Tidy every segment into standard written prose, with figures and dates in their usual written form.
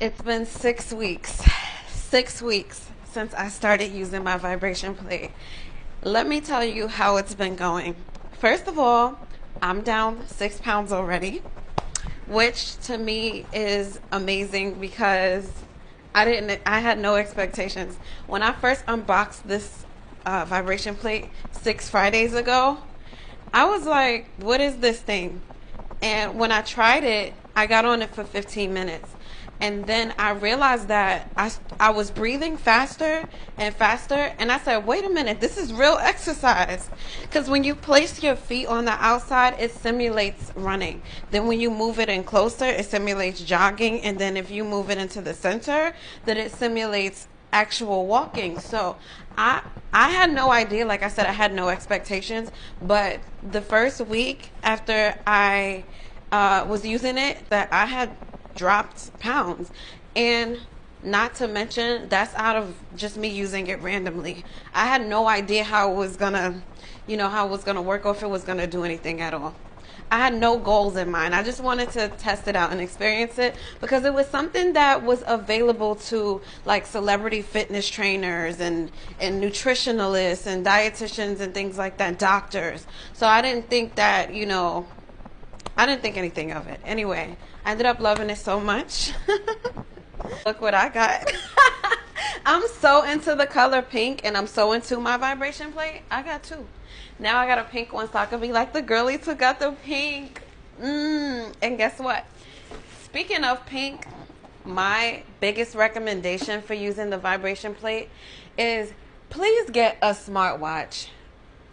It's been 6 weeks. 6 weeks since I started using my vibration plate. Let me tell you how it's been going. First of all, I'm down 6 pounds already, which to me is amazing because I had no expectations. When I first unboxed this vibration plate 6 Fridays ago, I was like, what is this thing? And when I tried it, I got on it for 15 minutes. And then I realized that I was breathing faster and faster. And I said, wait a minute, this is real exercise. Because when you place your feet on the outside, it simulates running. Then when you move it in closer, it simulates jogging. And then if you move it into the center, then it simulates actual walking. So I had no idea. Like I said, I had no expectations. But the first week after I was using it, that I had dropped pounds. And not to mention, that's out of just me using it randomly. I had no idea how it was gonna, how it was gonna work, or if it was gonna do anything at all. I had no goals in mind. I just wanted to test it out and experience it because it was something that was available to like celebrity fitness trainers and nutritionalists and dietitians and things like that, doctors. So I didn't think that, I didn't think anything of it. Anyway, I ended up loving it so much. Look what I got. I'm so into the color pink, and I'm so into my vibration plate. I got two. Now I got a pink one so I can be like the girlies who got the pink. And guess what? Speaking of pink, my biggest recommendation for using the vibration plate is please get a smartwatch.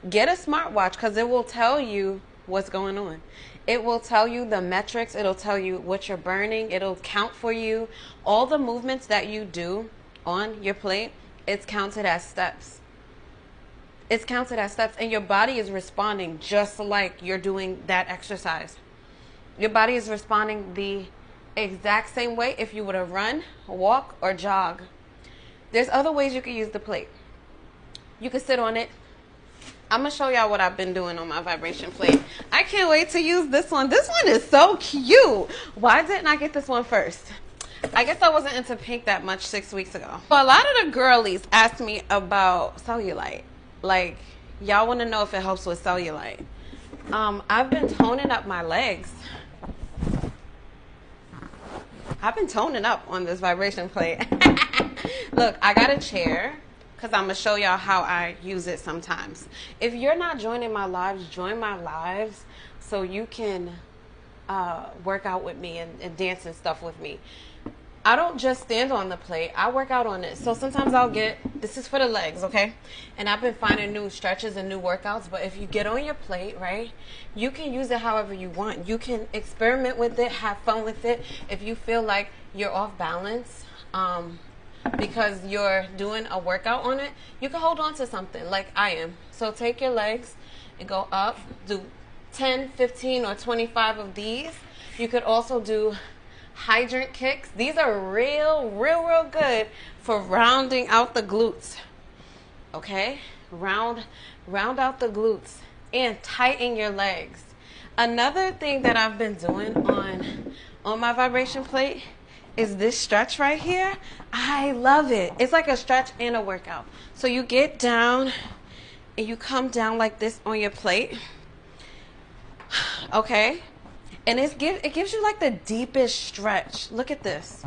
Get a smartwatch because it will tell you what's going on. It will tell you the metrics. It'll tell you what you're burning. It'll count for you. All the movements that you do on your plate, it's counted as steps. It's counted as steps, and your body is responding just like you're doing that exercise. Your body is responding the exact same way if you were to run, walk, or jog. There's other ways you can use the plate. You can sit on it. I'm going to show y'all what I've been doing on my vibration plate. I can't wait to use this one. This one is so cute. Why didn't I get this one first? I guess I wasn't into pink that much 6 weeks ago. So a lot of the girlies asked me about cellulite. Like, y'all want to know if it helps with cellulite. I've been toning up my legs. I've been toning up on this vibration plate. Look, I got a chair because I'm going to show y'all how I use it sometimes. If you're not joining my lives, join my lives so you can work out with me and dance and stuff with me. I don't just stand on the plate. I work out on it. So sometimes I'll this is for the legs, okay? And I've been finding new stretches and new workouts. But if you get on your plate, right, you can use it however you want. You can experiment with it, have fun with it. If you feel like you're off balance because you're doing a workout on it, you can hold on to something like I am. So take your legs and go up. Do 10, 15, or 25 of these. You could also do hydrant kicks. These are real good for rounding out the glutes. Okay? Round out the glutes and tighten your legs. Another thing that I've been doing on my vibration plate is this stretch right here. I love it. It's like a stretch and a workout. So you get down and you come down like this on your plate. Okay? And it gives you like the deepest stretch. Look at this.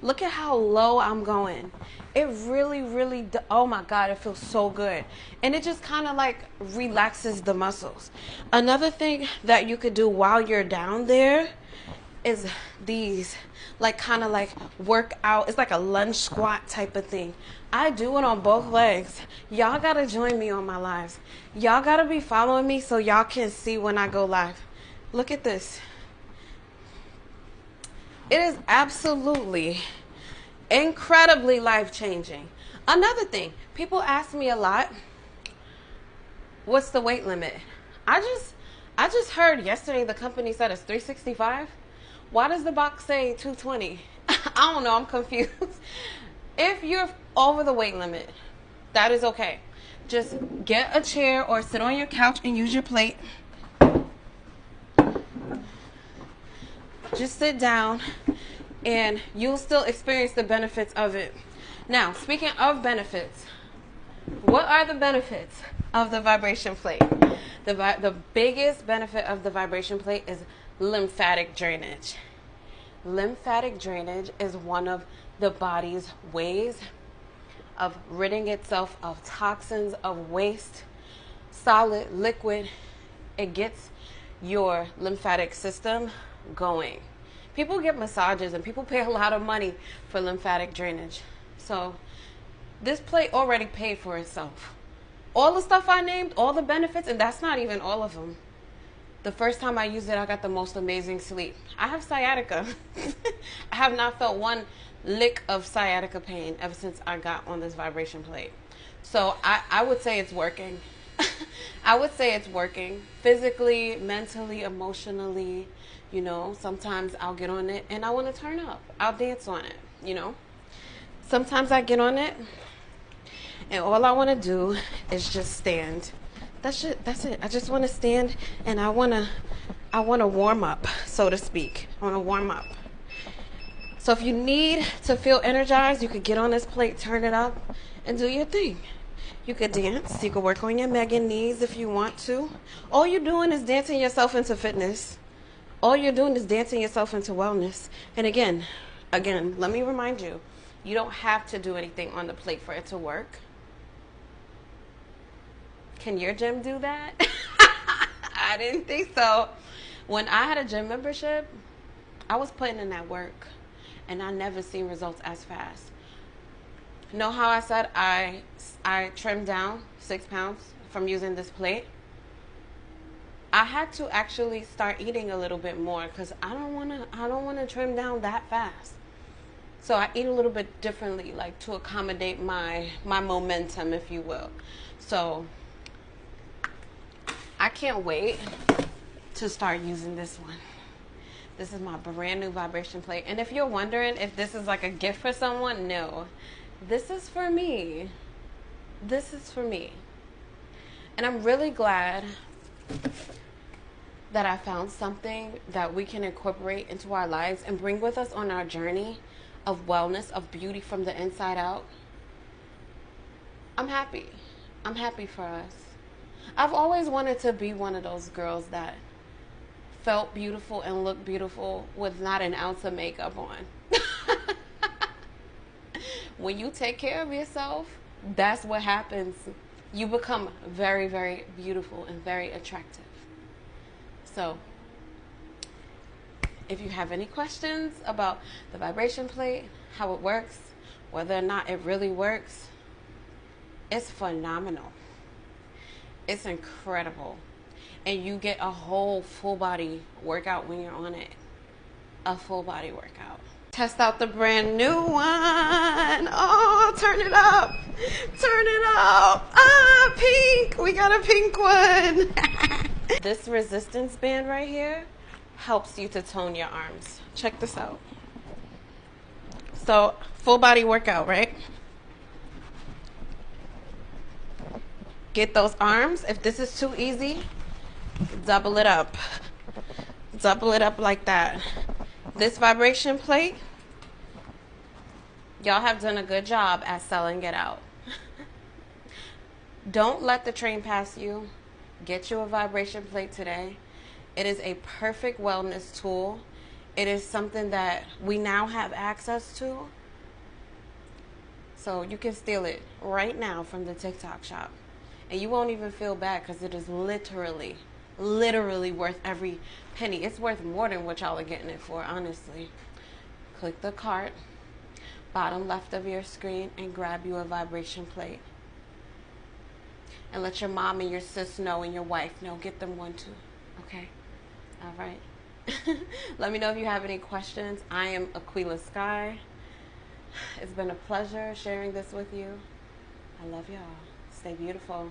Look at how low I'm going. It really, oh my God, it feels so good. And it just kind of like relaxes the muscles. Another thing that you could do while you're down there is these, like kind of like work out. It's like a lunge squat type of thing. I do it on both legs. Y'all got to join me on my lives. Y'all got to be following me so y'all can see when I go live. Look at this. It is absolutely incredibly life-changing. Another thing, people ask me a lot, what's the weight limit? I just heard yesterday the company said it's 365. Why does the box say 220? I don't know, I'm confused. If you're over the weight limit, that is okay. Just get a chair or sit on your couch and use your plate. Just sit down. and you'll still experience the benefits of it. Now, speaking of benefits, what are the benefits of the vibration plate? The biggest benefit of the vibration plate is lymphatic drainage. Lymphatic drainage is one of the body's ways of ridding itself of toxins, of waste, solid, liquid. It gets your lymphatic system going. People get massages and people pay a lot of money for lymphatic drainage. So this plate already paid for itself. All the stuff I named, all the benefits, and that's not even all of them. The first time I used it, I got the most amazing sleep. I have sciatica. I have not felt one lick of sciatica pain ever since I got on this vibration plate. So I would say it's working. I would say it's working physically, mentally, emotionally. You know, sometimes I'll get on it and I want to turn up. I'll dance on it, you know. Sometimes I get on it and all I want to do is just stand. That's it. I just want to stand and I want to warm up, so to speak. I want to warm up. So if you need to feel energized, you could get on this plate, turn it up, and do your thing. You could dance. You could work on your Megan knees if you want to. All you're doing is dancing yourself into fitness. All you're doing is dancing yourself into wellness. And again, let me remind you, you don't have to do anything on the plate for it to work. Can your gym do that? I didn't think so. When I had a gym membership, I was putting in that work, and I never seen results as fast. Know how I said I trimmed down 6 pounds from using this plate? I had to actually start eating a little bit more because I don't want to trim down that fast. So I eat a little bit differently, like to accommodate my momentum, if you will. So I can't wait to start using this one. This is my brand new vibration plate. And if you're wondering if this is like a gift for someone, no. This is for me. This is for me. And I'm really glad that I found something that we can incorporate into our lives and bring with us on our journey of wellness, of beauty from the inside out. I'm happy. I'm happy for us. I've always wanted to be one of those girls that felt beautiful and looked beautiful with not an ounce of makeup on. When you take care of yourself, that's what happens. You become very, very beautiful and very attractive. So, if you have any questions about the vibration plate, how it works, whether or not it really works, it's phenomenal. It's incredible. And you get a whole full body workout when you're on it. A full body workout. Test out the brand new one. Oh, turn it up. Turn it up. Ah, pink. We got a pink one. This resistance band right here helps you to tone your arms. Check this out. So, full body workout, right? Get those arms. If this is too easy, double it up. Double it up like that. This vibration plate, y'all have done a good job at selling it out. Don't let the train pass you. Get you a vibration plate today. It is a perfect wellness tool. It is something that we now have access to. So you can steal it right now from the TikTok shop. And you won't even feel bad because it is literally worth every penny. It's worth more than what y'all are getting it for, honestly. Click the cart, bottom left of your screen, and grab you a vibration plate. And let your mom and your sis know and your wife know. Get them one too. Okay? All right. Let me know if you have any questions. I am Aquila Sky. It's been a pleasure sharing this with you. I love y'all. Stay beautiful.